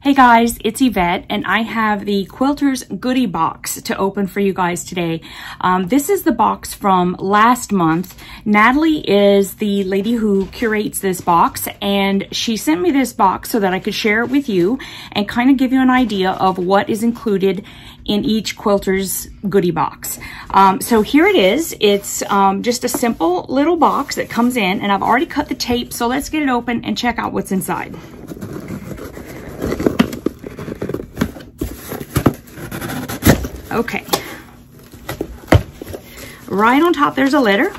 Hey guys, it's Yvette, and I have the Quilter's Goodie box to open for you guys today. This is the box from last month. Natalie is the lady who curates this box, and she sent me this box so that I could share it with you and kind of give you an idea of what is included in each Quilter's Goodie box. So here it is. It's just a simple little box that comes in, and I've already cut the tape, so let's get it open and check out what's inside. Okay, right on top there's a letter,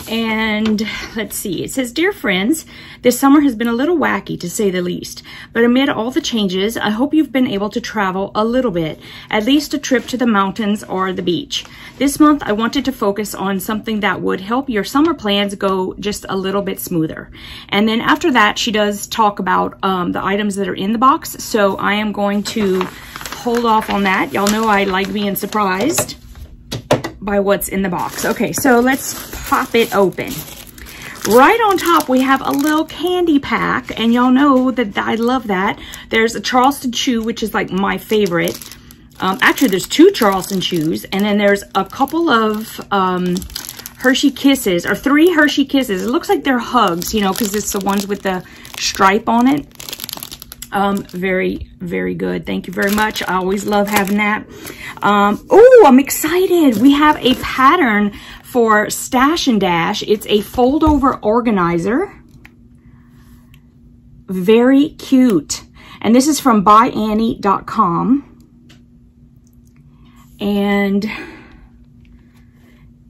and let's see, it says, "Dear friends, this summer has been a little wacky to say the least, but amid all the changes, I hope you've been able to travel a little bit, at least a trip to the mountains or the beach. This month I wanted to focus on something that would help your summer plans go just a little bit smoother." And then after that, she does talk about the items that are in the box, so I am going to hold off on that. Y'all know I like being surprised by what's in the box. Okay, so let's pop it open. Right on top, we have a little candy pack, and y'all know that I love that. There's a Charleston Chew, which is like my favorite. Actually, there's two Charleston Chews, and then there's a couple of Hershey Kisses, or 3 Hershey Kisses. It looks like they're hugs, you know, because it's the ones with the stripe on it. Very, very good. Thank you very much. I always love having that. Oh, I'm excited. We have a pattern for Stash and Dash. It's a fold over organizer. Very cute. And this is from buyannie.com. And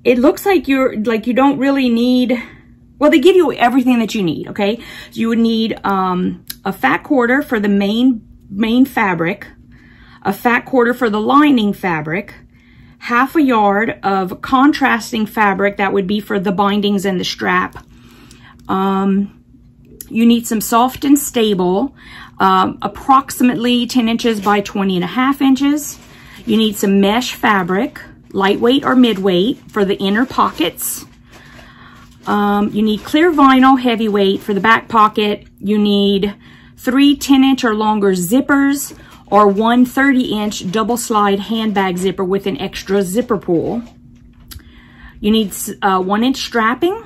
it looks like you don't really need, well, they give you everything that you need, okay? You would need a fat quarter for the main fabric, a fat quarter for the lining fabric, half a yard of contrasting fabric that would be for the bindings and the strap. You need some soft and stable, approximately 10 inches by 20.5 inches. You need some mesh fabric, lightweight or midweight, for the inner pockets. You need clear vinyl heavyweight for the back pocket. You need 3 10-inch or longer zippers, or 1 30-inch double slide handbag zipper with an extra zipper pull. You need 1-inch strapping,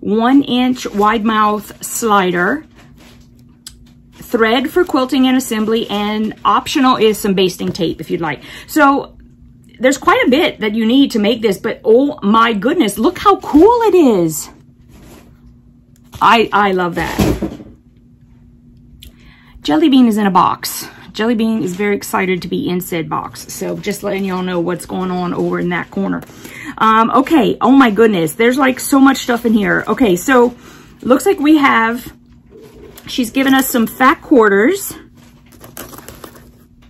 1-inch wide mouth slider, thread for quilting and assembly, and optional is some basting tape if you'd like. So there's quite a bit that you need to make this, but oh my goodness, look how cool it is. I love that. Jelly Bean is in a box. Jelly Bean is very excited to be in said box. So just letting y'all know what's going on over in that corner. Okay, oh my goodness, there's like so much stuff in here. Okay, so looks like we have, she's given us some fat quarters.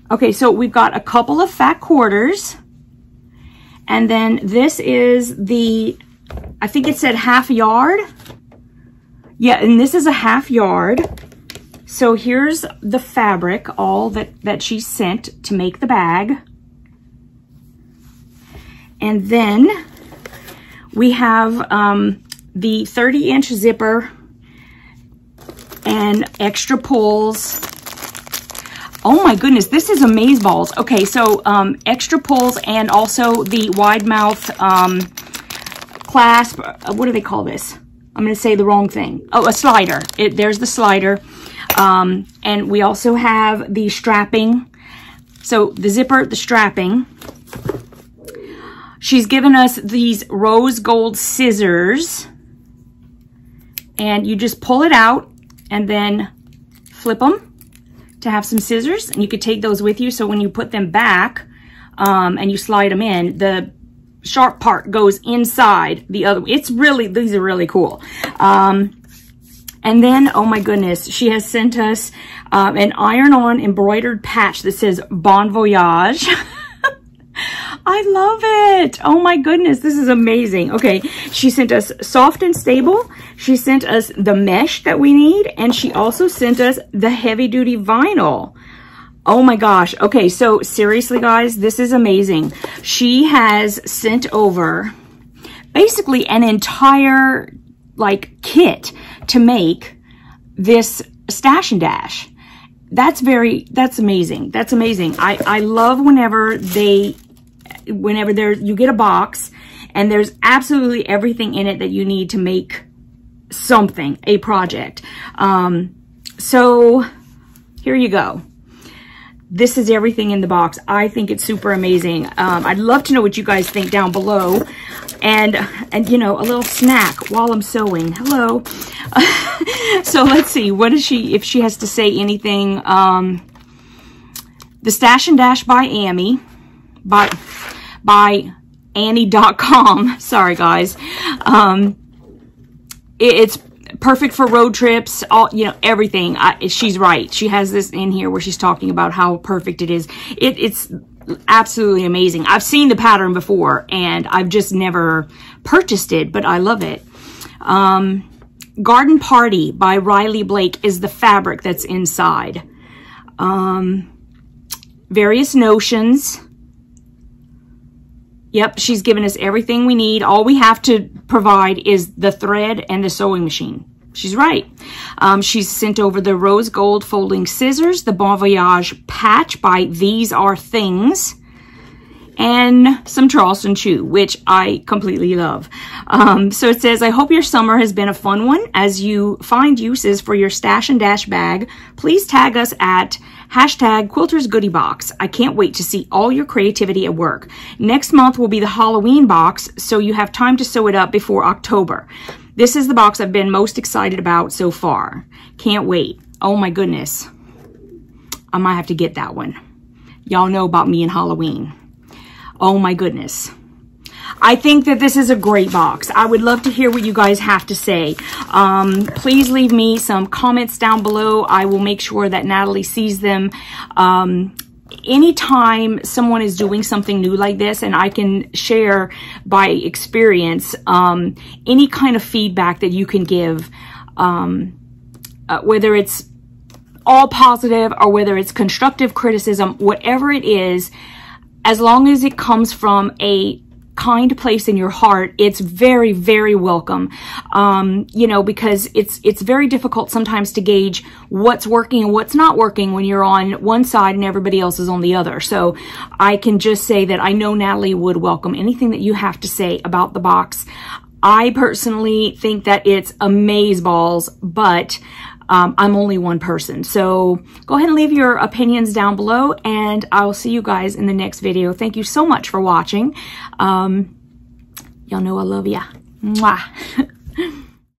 Okay, so we've got a couple of fat quarters. And then this is the, I think it said half yard. Yeah, and this is a half yard. So here's the fabric, all that she sent to make the bag. And then we have the 30-inch zipper and extra pulls. Oh my goodness, this is amazeballs. Okay, so extra pulls and also the wide mouth clasp. What do they call this? I'm going to say the wrong thing. Oh, a slider. There's the slider. And we also have the strapping. So the zipper, the strapping. She's given us these rose gold scissors. And you just pull it out and then flip them to have some scissors. And you could take those with you. So when you put them back and you slide them in, the sharp part goes inside the other. It's really, these are really cool. And then, oh my goodness, she has sent us an iron-on embroidered patch that says Bon Voyage. I love it. Oh my goodness, this is amazing. Okay, she sent us soft and stable. She sent us the mesh that we need, and she also sent us the heavy-duty vinyl. Oh my gosh. Okay, so seriously, guys, this is amazing. She has sent over basically an entire like kit to make this Stash and Dash. That's amazing. That's amazing. I love whenever you get a box and there's absolutely everything in it that you need to make something, a project. So here you go. This is everything in the box. I think it's super amazing. I'd love to know what you guys think down below. And you know, a little snack while I'm sewing. Hello. So let's see. What is she, if she has to say anything? The Stash and Dash by Amy. By Annie.com. Sorry, guys. It's perfect for road trips, all, you know, everything. She's right. She has this in here where she's talking about how perfect it is. It's absolutely amazing. I've seen the pattern before and I've just never purchased it, but I love it. Garden Party by Riley Blake is the fabric that's inside. Various notions. Yep, she's given us everything we need. All we have to provide is the thread and the sewing machine. She's right. She's sent over the rose gold folding scissors, the Bon Voyage patch by These Are Things, and some Charleston Chew, which I completely love. So it says, I hope your summer has been a fun one. As you find uses for your Stash and Dash bag, please tag us at #Quilter's Goodie Box. I can't wait to see all your creativity at work. Next month will be the Halloween box, so you have time to sew it up before October. This is the box I've been most excited about so far. Can't wait. Oh my goodness. I might have to get that one. Y'all know about me and Halloween. Oh my goodness. I think that this is a great box. I would love to hear what you guys have to say. Please leave me some comments down below. I will make sure that Natalie sees them. Anytime someone is doing something new like this, and I can share by experience, any kind of feedback that you can give, whether it's all positive or whether it's constructive criticism, whatever it is, as long as it comes from a kind place in your heart, it's very, very welcome. You know, because it's very difficult sometimes to gauge what's working and what's not working when you're on one side and everybody else is on the other. So I can just say that I know Natalie would welcome anything that you have to say about the box. I personally think that it's amazeballs, but I'm only one person. So go ahead and leave your opinions down below, and I'll see you guys in the next video. Thank you so much for watching. Y'all know I love ya. Mwah.